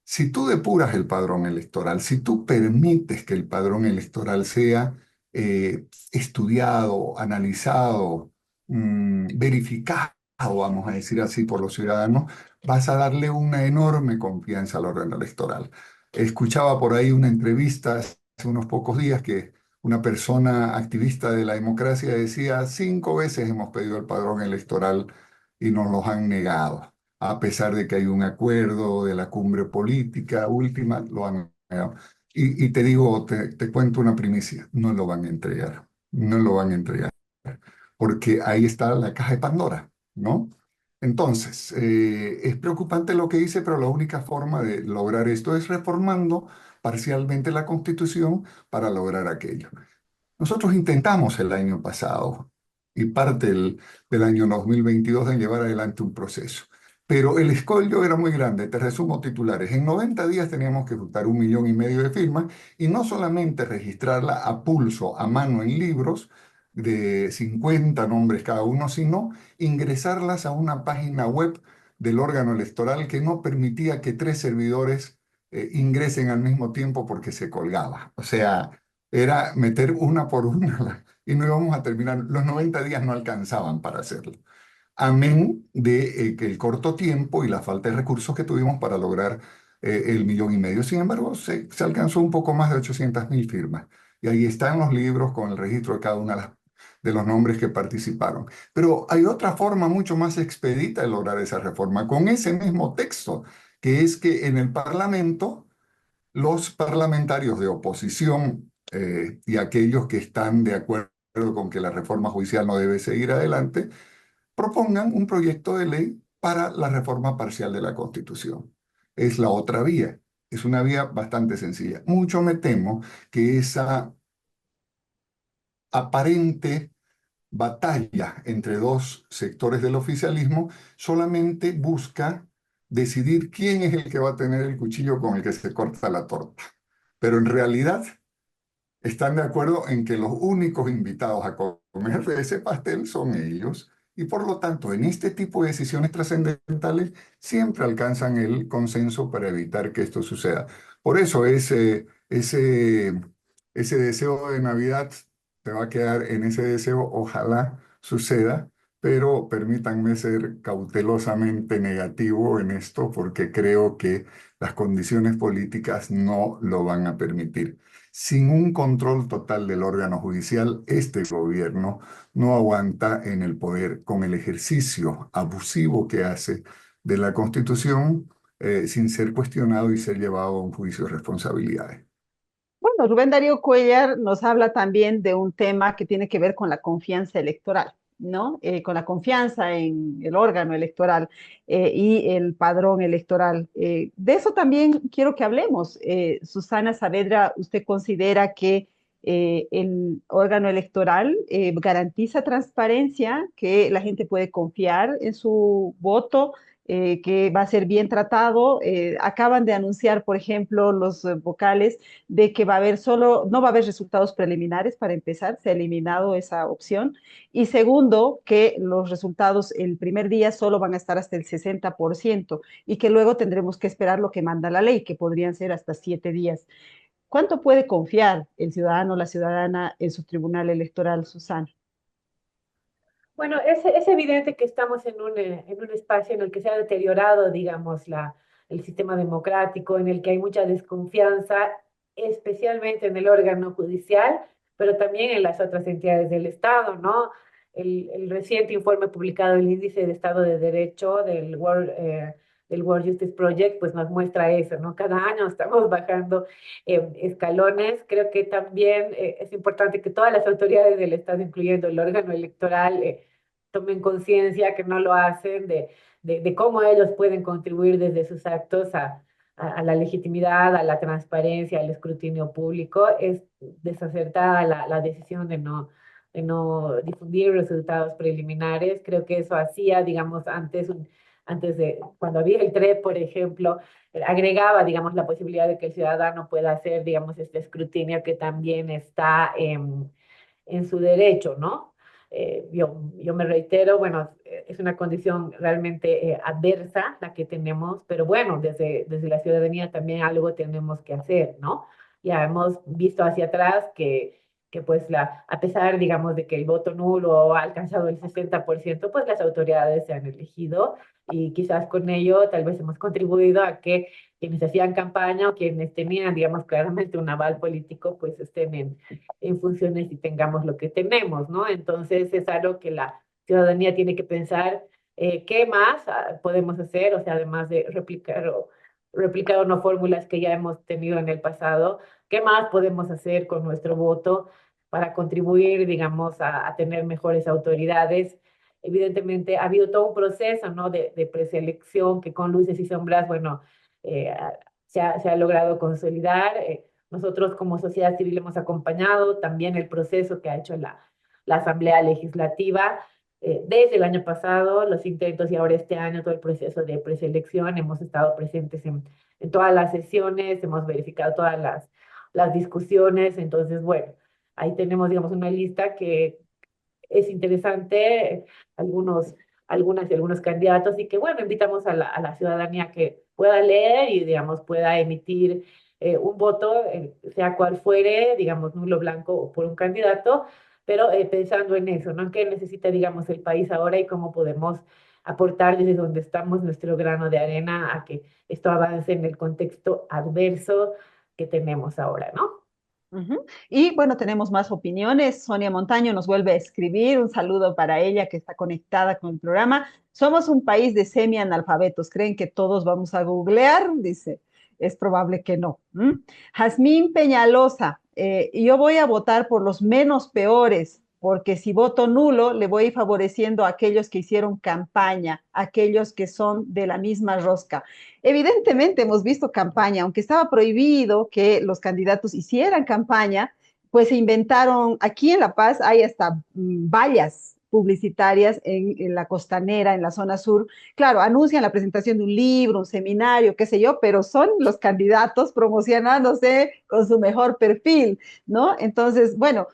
Speaker 4: Si tú depuras el padrón electoral, si tú permites que el padrón electoral sea estudiado, analizado, verificado, vamos a decir así, por los ciudadanos, vas a darle una enorme confianza al órgano electoral. Escuchaba por ahí una entrevista hace unos pocos días que una persona activista de la democracia decía, 5 veces hemos pedido el padrón electoral y nos los han negado, a pesar de que hay un acuerdo de la cumbre política última, lo han negado. Y te digo, te cuento una primicia, no lo van a entregar, no lo van a entregar, porque ahí está la caja de Pandora, ¿no? Entonces, es preocupante lo que dice, pero la única forma de lograr esto es reformando parcialmente la Constitución para lograr aquello. Nosotros intentamos el año pasado y parte del año 2022 en llevar adelante un proceso, pero el escollo era muy grande. Te resumo titulares. En 90 días teníamos que juntar 1,5 millones de firmas y no solamente registrarla a pulso, a mano en libros, de 50 nombres cada uno, sino ingresarlas a una página web del órgano electoral que no permitía que 3 servidores ingresen al mismo tiempo porque se colgaba. O sea, era meter una por una y no íbamos a terminar. Los 90 días no alcanzaban para hacerlo. Amén de que el corto tiempo y la falta de recursos que tuvimos para lograr el 1,5 millones. Sin embargo, se alcanzó un poco más de 800.000 firmas. Y ahí están los libros con el registro de cada una de los nombres que participaron. Pero hay otra forma mucho más expedita de lograr esa reforma, con ese mismo texto, que es que en el Parlamento los parlamentarios de oposición y aquellos que están de acuerdo con que la reforma judicial no debe seguir adelante, propongan un proyecto de ley para la reforma parcial de la Constitución. Es la otra vía. Es una vía bastante sencilla. Mucho me temo que esa aparente batalla entre dos sectores del oficialismo solamente busca decidir quién es el que va a tener el cuchillo con el que se corta la torta. Pero en realidad están de acuerdo en que los únicos invitados a comer de ese pastel son ellos, y por lo tanto en este tipo de decisiones trascendentales siempre alcanzan el consenso para evitar que esto suceda. Por eso ese deseo de Navidad se va a quedar en ese deseo, ojalá suceda, pero permítanme ser cautelosamente negativo en esto porque creo que las condiciones políticas no lo van a permitir. Sin un control total del órgano judicial, este gobierno no aguanta en el poder con el ejercicio abusivo que hace de la Constitución sin ser cuestionado y ser llevado a un juicio de responsabilidades.
Speaker 1: Bueno, Rubén Darío Cuellar nos habla también de un tema que tiene que ver con la confianza electoral, ¿no? Con la confianza en el órgano electoral y el padrón electoral. De eso también quiero que hablemos. Susana Saavedra, ¿usted considera que el órgano electoral garantiza transparencia, que la gente puede confiar en su voto? Que va a ser bien tratado. Acaban de anunciar, por ejemplo, los vocales de que va a haber no va a haber resultados preliminares para empezar, se ha eliminado esa opción. Y segundo, que los resultados el primer día solo van a estar hasta el 60% y que luego tendremos que esperar lo que manda la ley, que podrían ser hasta 7 días. ¿Cuánto puede confiar el ciudadano o la ciudadana en su tribunal electoral, Susana?
Speaker 3: Bueno, es evidente que estamos en un espacio en el que se ha deteriorado, digamos, el sistema democrático, en el que hay mucha desconfianza, especialmente en el órgano judicial, pero también en las otras entidades del Estado, ¿no? El reciente informe publicado, el Índice de Estado de Derecho del World Justice Project, pues nos muestra eso, ¿no? Cada año estamos bajando escalones. Creo que también es importante que todas las autoridades del Estado, incluyendo el órgano electoral, tomen conciencia que no lo hacen, de cómo ellos pueden contribuir desde sus actos a la legitimidad, a la transparencia, al escrutinio público. Es desacertada la decisión de no difundir resultados preliminares. Creo que eso hacía, digamos, antes de, cuando había el TREP, por ejemplo, agregaba, digamos, la posibilidad de que el ciudadano pueda hacer, digamos, este escrutinio que también está en su derecho, ¿no? Yo me reitero, bueno, es una condición realmente adversa la que tenemos, pero bueno, desde la ciudadanía también algo tenemos que hacer, ¿no? Ya hemos visto hacia atrás que pues a pesar, digamos, de que el voto nulo ha alcanzado el 60%, pues las autoridades se han elegido y quizás con ello tal vez hemos contribuido a que quienes hacían campaña o quienes tenían, digamos, claramente un aval político, pues estén en funciones y tengamos lo que tenemos, ¿no? Entonces es algo que la ciudadanía tiene que pensar qué más podemos hacer, o sea, además de replicar o no fórmulas que ya hemos tenido en el pasado, qué más podemos hacer con nuestro voto para contribuir, digamos, a tener mejores autoridades. Evidentemente ha habido todo un proceso, ¿no? De preselección que con luces y sombras, bueno, eh, se ha logrado consolidar. Nosotros como sociedad civil hemos acompañado también el proceso que ha hecho la Asamblea Legislativa desde el año pasado, los intentos y ahora este año todo el proceso de preselección. Hemos estado presentes en todas las sesiones, hemos verificado todas las discusiones. Entonces, bueno, ahí tenemos, digamos, una lista que es interesante, algunas y algunos candidatos, y que, bueno, invitamos a la ciudadanía que pueda leer y, digamos, pueda emitir un voto, sea cual fuere, digamos, nulo, blanco o por un candidato, pero pensando en eso, ¿no? ¿Qué necesita, digamos, el país ahora y cómo podemos aportar desde donde estamos nuestro grano de arena a que esto avance en el contexto adverso que tenemos ahora, ¿no?
Speaker 1: Ujú. Y bueno, tenemos más opiniones. Sonia Montaño nos vuelve a escribir. Un saludo para ella que está conectada con el programa. Somos un país de semi-analfabetos. ¿Creen que todos vamos a googlear? Dice. Es probable que no. Jazmín Peñalosa. Yo voy a votar por los menos peores porque si voto nulo, le voy favoreciendo a aquellos que hicieron campaña, a aquellos que son de la misma rosca. Evidentemente hemos visto campaña, aunque estaba prohibido que los candidatos hicieran campaña, pues se inventaron, aquí en La Paz hay hasta vallas publicitarias en la costanera, en la zona sur. Claro, anuncian la presentación de un libro, un seminario, qué sé yo, pero son los candidatos promocionándose con su mejor perfil, ¿no? Entonces, bueno,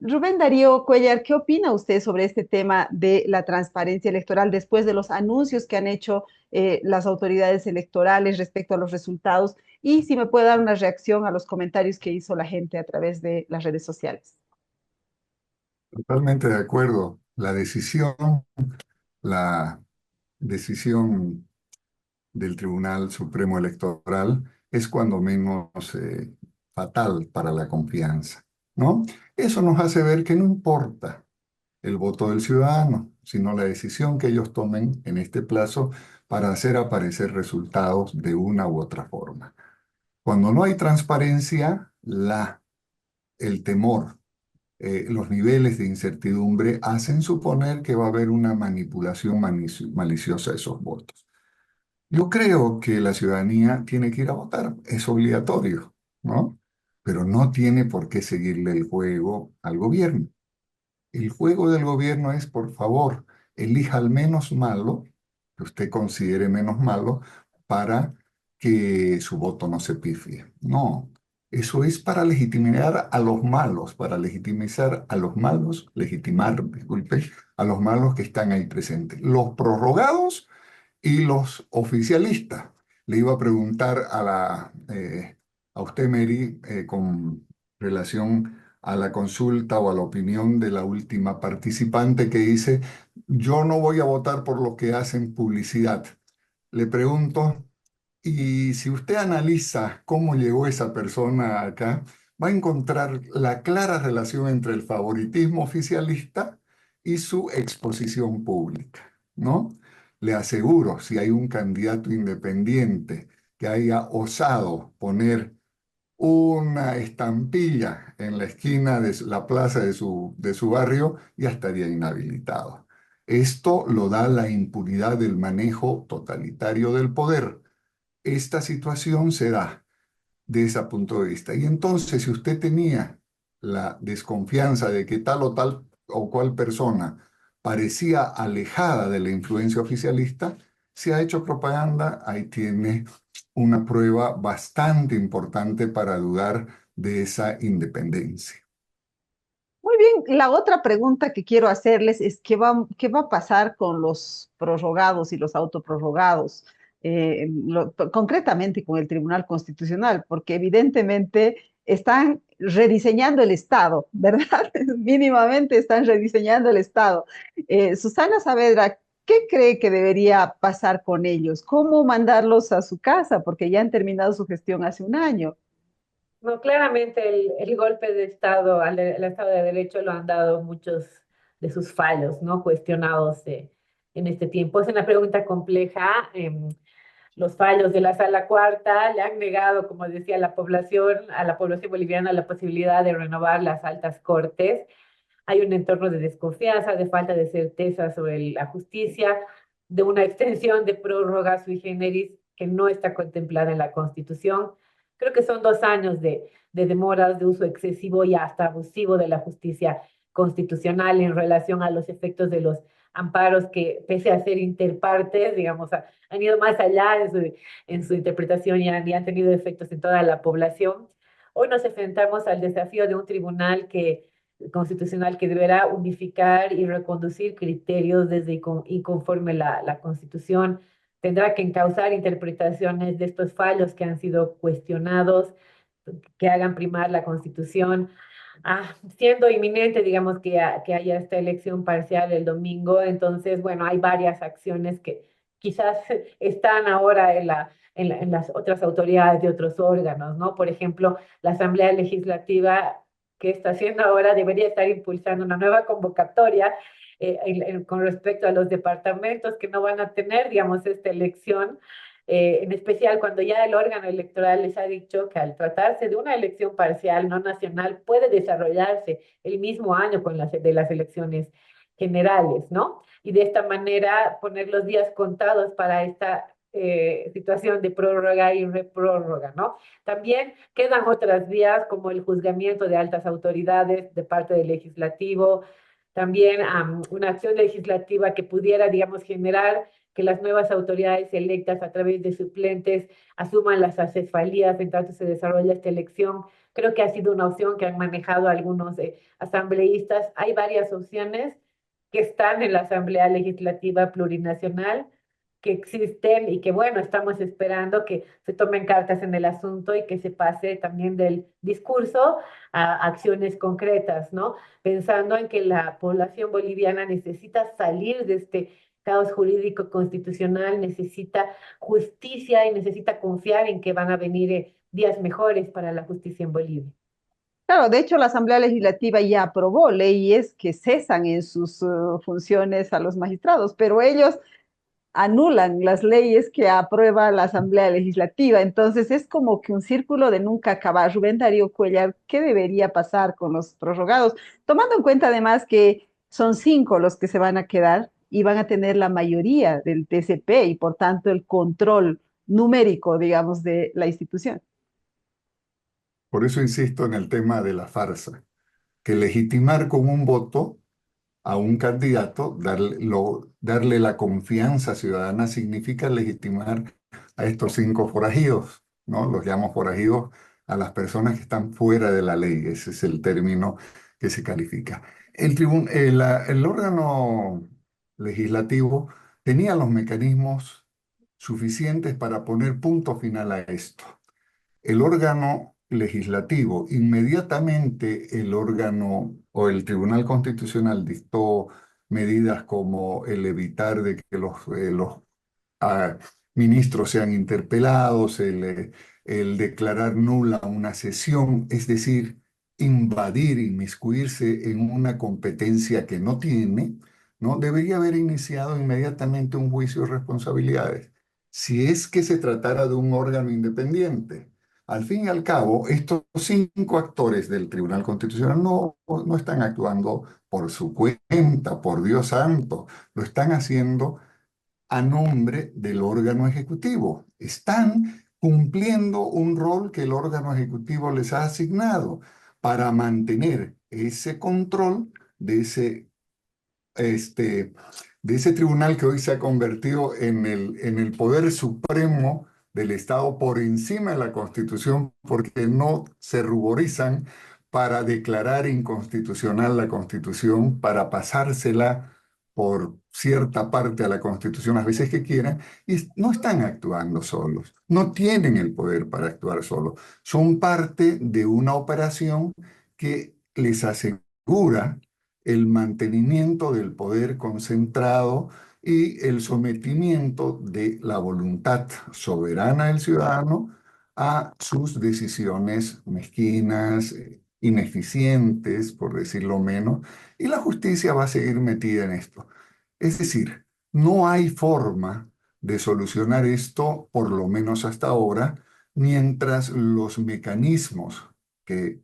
Speaker 1: Rubén Darío Cuellar, ¿qué opina usted sobre este tema de la transparencia electoral después de los anuncios que han hecho las autoridades electorales respecto a los resultados? Y si me puede dar una reacción a los comentarios que hizo la gente a través de las redes sociales.
Speaker 4: Totalmente de acuerdo. La decisión del Tribunal Supremo Electoral es cuando menos fatal para la confianza, ¿no? Eso nos hace ver que no importa el voto del ciudadano, sino la decisión que ellos tomen en este plazo para hacer aparecer resultados de una u otra forma. Cuando no hay transparencia, el temor, los niveles de incertidumbre hacen suponer que va a haber una manipulación maliciosa de esos votos. Yo creo que la ciudadanía tiene que ir a votar, es obligatorio, ¿no? Pero no tiene por qué seguirle el juego al gobierno. El juego del gobierno es, por favor, elija al menos malo, que usted considere menos malo, para que su voto no se pifie. No, eso es para legitimar a los malos, para legitimizar a los malos, legitimar, disculpe, a los malos que están ahí presentes. Los prorrogados y los oficialistas. Le iba a preguntar a usted, Mary, con relación a la consulta o a la opinión de la última participante que dice, yo no voy a votar por los que hacen publicidad. Le pregunto, y si usted analiza cómo llegó esa persona acá, va a encontrar la clara relación entre el favoritismo oficialista y su exposición pública, ¿no? Le aseguro, si hay un candidato independiente que haya osado poner una estampilla en la esquina de la plaza de su barrio, ya estaría inhabilitado. Esto lo da la impunidad del manejo totalitario del poder. Esta situación se da de ese punto de vista. Y entonces, si usted tenía la desconfianza de que tal o tal o cual persona parecía alejada de la influencia oficialista, se ha hecho propaganda, ahí tiene una prueba bastante importante para dudar de esa independencia.
Speaker 1: Muy bien, la otra pregunta que quiero hacerles es qué va a pasar con los prorrogados y los autoprorrogados, concretamente con el Tribunal Constitucional, porque evidentemente están rediseñando el Estado, ¿verdad? Mínimamente están rediseñando el Estado. Susana Saavedra, ¿qué cree que debería pasar con ellos? ¿Cómo mandarlos a su casa? Porque ya han terminado su gestión hace un año.
Speaker 3: No, claramente el golpe de Estado al Estado de Derecho lo han dado muchos de sus fallos, ¿no? Cuestionados en este tiempo. Es una pregunta compleja. Los fallos de la Sala Cuarta le han negado, como decía, a la población boliviana, la posibilidad de renovar las altas cortes. Hay un entorno de desconfianza, de falta de certeza sobre la justicia, de una extensión de prórroga sui generis que no está contemplada en la Constitución. Creo que son 2 años de demoras, de uso excesivo y hasta abusivo de la justicia constitucional en relación a los efectos de los amparos que, pese a ser interpartes, digamos, han ido más allá en su interpretación y han tenido efectos en toda la población. Hoy nos enfrentamos al desafío de un tribunal constitucional que deberá unificar y reconducir criterios y conforme la Constitución. Tendrá que encauzar interpretaciones de estos fallos que han sido cuestionados, que hagan primar la Constitución. Siendo inminente, digamos, que haya esta elección parcial el domingo, entonces, bueno, hay varias acciones que quizás están ahora en las otras autoridades de otros órganos, ¿no? Por ejemplo, la Asamblea Legislativa que está haciendo ahora debería estar impulsando una nueva convocatoria con respecto a los departamentos que no van a tener, digamos, esta elección en especial cuando ya el órgano electoral les ha dicho que al tratarse de una elección parcial, no nacional, puede desarrollarse el mismo año con de las elecciones generales, ¿no? Y de esta manera poner los días contados para esta situación de prórroga y reprórroga, ¿no? También quedan otras vías como el juzgamiento de altas autoridades de parte del legislativo, también una acción legislativa que pudiera, digamos, generar que las nuevas autoridades electas a través de suplentes asuman las acefalías en tanto se desarrolla esta elección. Creo que ha sido una opción que han manejado algunos asambleístas. Hay varias opciones que están en la Asamblea Legislativa Plurinacional, que existen y que, bueno, estamos esperando que se tomen cartas en el asunto y que se pase también del discurso a acciones concretas, ¿no? Pensando en que la población boliviana necesita salir de este caos jurídico constitucional, necesita justicia y necesita confiar en que van a venir días mejores para la justicia en Bolivia.
Speaker 1: Claro, de hecho, la Asamblea Legislativa ya aprobó leyes que cesan en sus funciones a los magistrados, pero ellos anulan las leyes que aprueba la Asamblea Legislativa. Entonces es como que un círculo de nunca acabar. Rubén Darío Cuellar, ¿qué debería pasar con los prorrogados? Tomando en cuenta además que son 5 los que se van a quedar y van a tener la mayoría del TCP y por tanto el control numérico, digamos, de la institución.
Speaker 4: Por eso insisto en el tema de la farsa, que legitimar con un voto a un candidato, darle la confianza ciudadana significa legitimar a estos 5 forajidos, ¿no? Los llamo forajidos a las personas que están fuera de la ley, ese es el término que se califica. El órgano legislativo tenía los mecanismos suficientes para poner punto final a esto. El órgano legislativo, inmediatamente el órgano o el Tribunal Constitucional dictó medidas como el evitar de que los ah, ministros sean interpelados, el declarar nula una sesión, es decir, invadir, inmiscuirse en una competencia que no tiene, ¿no? Debería haber iniciado inmediatamente un juicio de responsabilidades, si es que se tratara de un órgano independiente. Al fin y al cabo, estos 5 actores del Tribunal Constitucional no están actuando por su cuenta, por Dios santo, lo están haciendo a nombre del órgano ejecutivo. Están cumpliendo un rol que el órgano ejecutivo les ha asignado para mantener ese control este, de ese tribunal que hoy se ha convertido en el poder supremo del Estado por encima de la Constitución, porque no se ruborizan para declarar inconstitucional la Constitución, para pasársela por cierta parte a la Constitución las veces que quieran, y no están actuando solos, no tienen el poder para actuar solos, son parte de una operación que les asegura el mantenimiento del poder concentrado y el sometimiento de la voluntad soberana del ciudadano a sus decisiones mezquinas, ineficientes, por decirlo menos, y la justicia va a seguir metida en esto. Es decir, no hay forma de solucionar esto, por lo menos hasta ahora, mientras los mecanismos que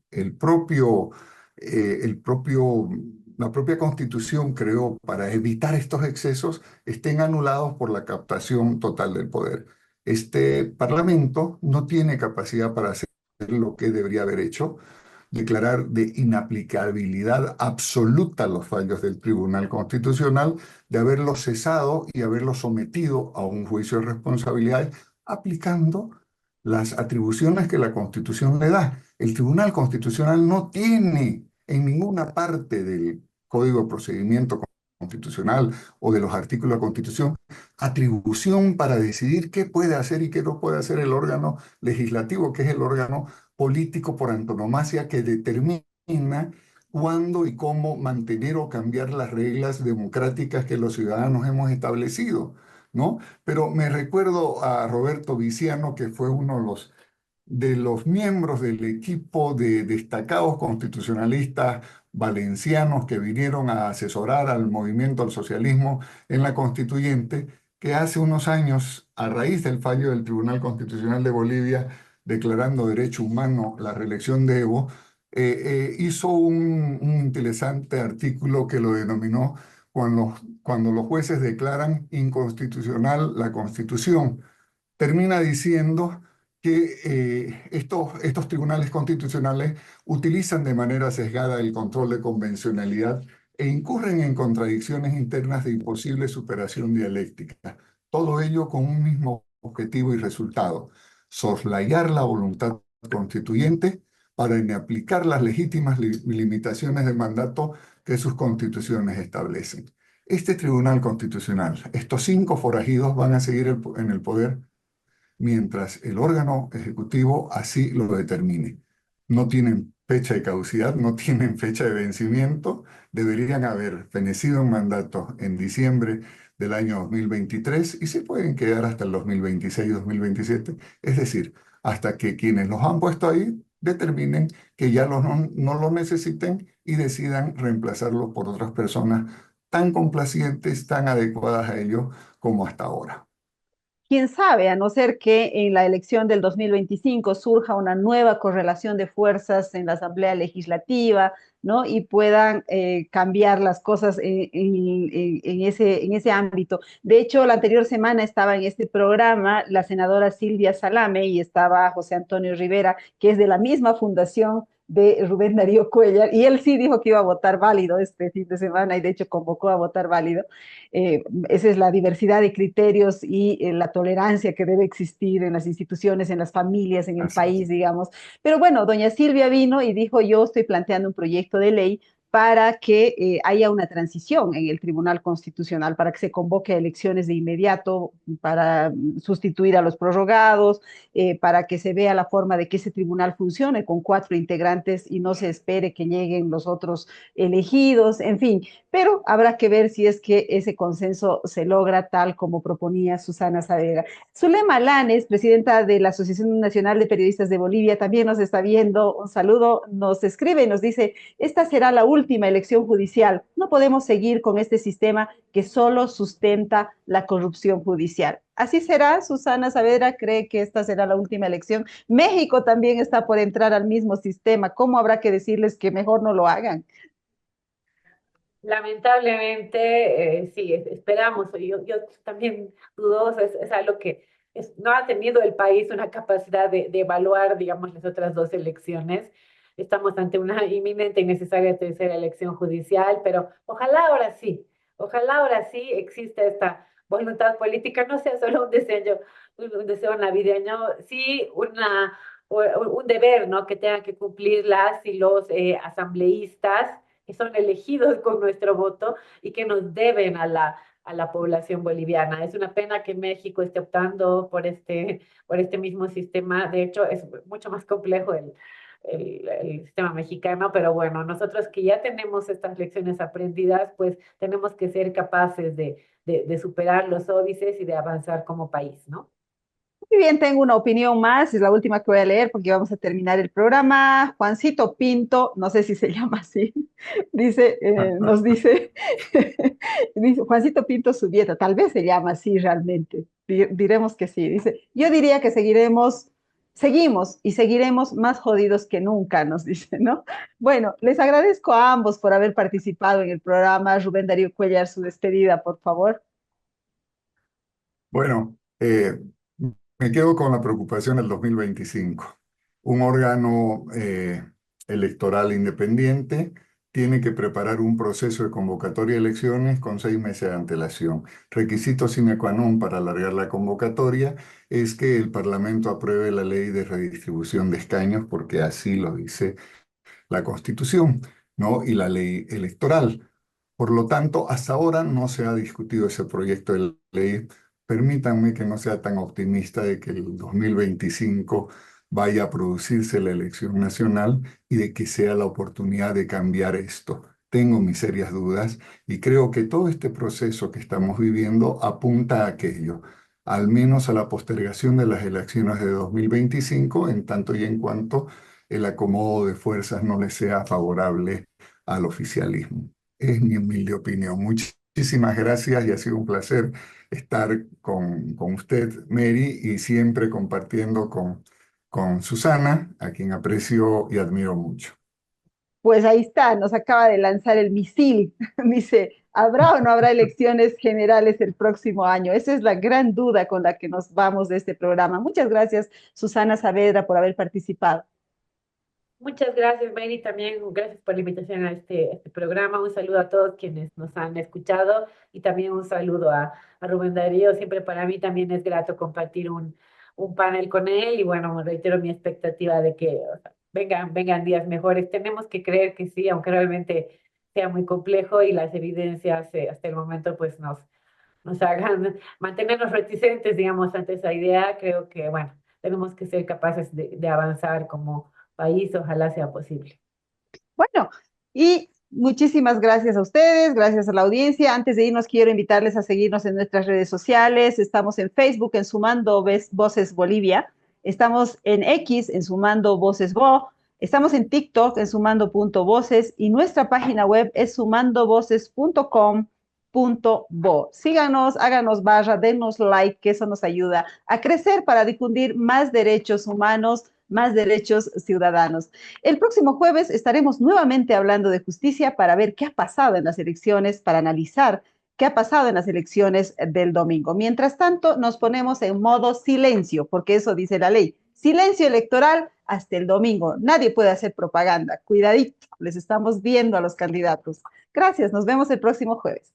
Speaker 4: la propia Constitución creó para evitar estos excesos estén anulados por la captación total del poder. Este Parlamento no tiene capacidad para hacer lo que debería haber hecho, declarar de inaplicabilidad absoluta los fallos del Tribunal Constitucional, de haberlos cesado y haberlos sometido a un juicio de responsabilidades, aplicando las atribuciones que la Constitución le da. El Tribunal Constitucional no tiene en ninguna parte del Código de Procedimiento Constitucional o de los artículos de la Constitución atribución para decidir qué puede hacer y qué no puede hacer el órgano legislativo, que es el órgano político por antonomasia que determina cuándo y cómo mantener o cambiar las reglas democráticas que los ciudadanos hemos establecido, ¿no? Pero me recuerdo a Roberto Viciano, que fue uno de los miembros del equipo de destacados constitucionalistas valencianos que vinieron a asesorar al movimiento al socialismo en la constituyente, que hace unos años, a raíz del fallo del Tribunal Constitucional de Bolivia declarando derecho humano la reelección de Evo, hizo un interesante artículo que lo denominó cuando los jueces declaran inconstitucional la Constitución. Termina diciendo que estos tribunales constitucionales utilizan de manera sesgada el control de convencionalidad e incurren en contradicciones internas de imposible superación dialéctica. Todo ello con un mismo objetivo y resultado: soslayar la voluntad constituyente para inaplicar las legítimas limitaciones de mandato que sus constituciones establecen. Este Tribunal Constitucional, estos 5 forajidos van a seguir en el poder mientras el órgano ejecutivo así lo determine. No tienen fecha de caducidad, no tienen fecha de vencimiento, deberían haber fenecido un mandato en diciembre del año 2023 y se pueden quedar hasta el 2026-2027, es decir, hasta que quienes los han puesto ahí determinen que ya no lo necesiten y decidan reemplazarlo por otras personas tan complacientes, tan adecuadas a ellos como hasta ahora.
Speaker 1: Quién sabe, a no ser que en la elección del 2025 surja una nueva correlación de fuerzas en la Asamblea Legislativa, ¿no? Y puedan cambiar las cosas en ese ámbito. De hecho, la anterior semana estaba en este programa la senadora Silvia Salame y estaba José Antonio Rivera, que es de la misma fundación de Rubén Darío Cuellar, y él sí dijo que iba a votar válido este fin de semana y de hecho convocó a votar válido. Esa es la diversidad de criterios y la tolerancia que debe existir en las instituciones, en las familias, en el
Speaker 4: Así es.
Speaker 1: país, digamos. Pero bueno, doña Silvia vino y dijo, yo estoy planteando un proyecto de ley para que haya una transición en el Tribunal Constitucional, para que se convoque a elecciones de inmediato, para sustituir a los prorrogados, para que se vea la forma de que ese tribunal funcione con 4 integrantes y no se espere que lleguen los otros elegidos, en fin. Pero habrá que ver si es que ese consenso se logra tal como proponía Susana Saavedra. Zulema Lanes, presidenta de la Asociación Nacional de Periodistas de Bolivia, también nos está viendo. Un saludo, nos escribe y nos dice, esta será la última elección judicial. No podemos seguir con este sistema que solo sustenta la corrupción judicial. ¿Así será? Susana Saavedra cree que esta será la última elección. México también está por entrar al mismo sistema. ¿Cómo habrá que decirles que mejor no lo hagan?
Speaker 3: Lamentablemente, sí, esperamos. Yo también dudoso, es algo que no ha tenido el país una capacidad de evaluar, digamos, las otras 2 elecciones. Estamos ante una inminente y necesaria tercera elección judicial, pero ojalá ahora sí exista esta voluntad política, no sea solo un deseo navideño, sí un deber, ¿no? Que tengan que cumplir las y los asambleístas que son elegidos con nuestro voto y que nos deben a la población boliviana. Es una pena que México esté optando por este mismo sistema. De hecho, es mucho más complejo el sistema mexicano, pero bueno, nosotros que ya tenemos estas lecciones aprendidas, pues tenemos que ser capaces de superar los óbices y de avanzar como país, ¿no?
Speaker 1: Muy bien, tengo una opinión más, es la última que voy a leer porque vamos a terminar el programa. Juancito Pinto, no sé si se llama así, dice, nos dice, dice Juancito Pinto Subieta, tal vez se llama así realmente, diremos que sí, dice, yo diría que seguimos y seguiremos más jodidos que nunca, nos dice, ¿no? Bueno, les agradezco a ambos por haber participado en el programa. Rubén Darío Cuellar, su despedida, por favor.
Speaker 4: Bueno, me quedo con la preocupación del 2025. Un órgano electoral independiente tiene que preparar un proceso de convocatoria de elecciones con 6 meses de antelación. Requisito sine qua non para alargar la convocatoria es que el Parlamento apruebe la ley de redistribución de escaños, porque así lo dice la Constitución, ¿no? Y la ley electoral. Por lo tanto, hasta ahora no se ha discutido ese proyecto de ley. Permítanme que no sea tan optimista de que el 2025 vaya a producirse la elección nacional y de que sea la oportunidad de cambiar esto. Tengo mis serias dudas y creo que todo este proceso que estamos viviendo apunta a aquello, al menos a la postergación de las elecciones de 2025, en tanto y en cuanto el acomodo de fuerzas no le sea favorable al oficialismo. Es mi humilde opinión. Muchas Muchísimas gracias y ha sido un placer estar con usted, Mary, y siempre compartiendo con Susana, a quien aprecio y admiro mucho.
Speaker 1: Pues ahí está, nos acaba de lanzar el misil. Dice, ¿habrá o no habrá elecciones generales el próximo año? Esa es la gran duda con la que nos vamos de este programa. Muchas gracias, Susana Saavedra, por haber participado.
Speaker 3: Muchas gracias, Mary. También gracias por la invitación a este programa. Un saludo a todos quienes nos han escuchado y también un saludo a Rubén Darío. Siempre para mí también es grato compartir un panel con él y bueno, reitero mi expectativa de que o sea, vengan días mejores. Tenemos que creer que sí, aunque realmente sea muy complejo y las evidencias hasta el momento pues nos hagan mantenernos reticentes, digamos, ante esa idea. Creo que, bueno, tenemos que ser capaces de avanzar como país, ojalá sea posible.
Speaker 1: Bueno, y muchísimas gracias a ustedes, gracias a la audiencia. Antes de irnos, quiero invitarles a seguirnos en nuestras redes sociales. Estamos en Facebook en Sumando Voces Bolivia. Estamos en X en Sumando Voces Bo. Estamos en TikTok en sumando.voces y nuestra página web es sumandovoces.com.bo. Síganos, háganos barra, denos like, que eso nos ayuda a crecer para difundir más derechos humanos, más derechos ciudadanos. El próximo jueves estaremos nuevamente hablando de justicia para ver qué ha pasado en las elecciones, para analizar qué ha pasado en las elecciones del domingo. Mientras tanto, nos ponemos en modo silencio, porque eso dice la ley. Silencio electoral hasta el domingo. Nadie puede hacer propaganda. Cuidadito, les estamos viendo a los candidatos. Gracias, nos vemos el próximo jueves.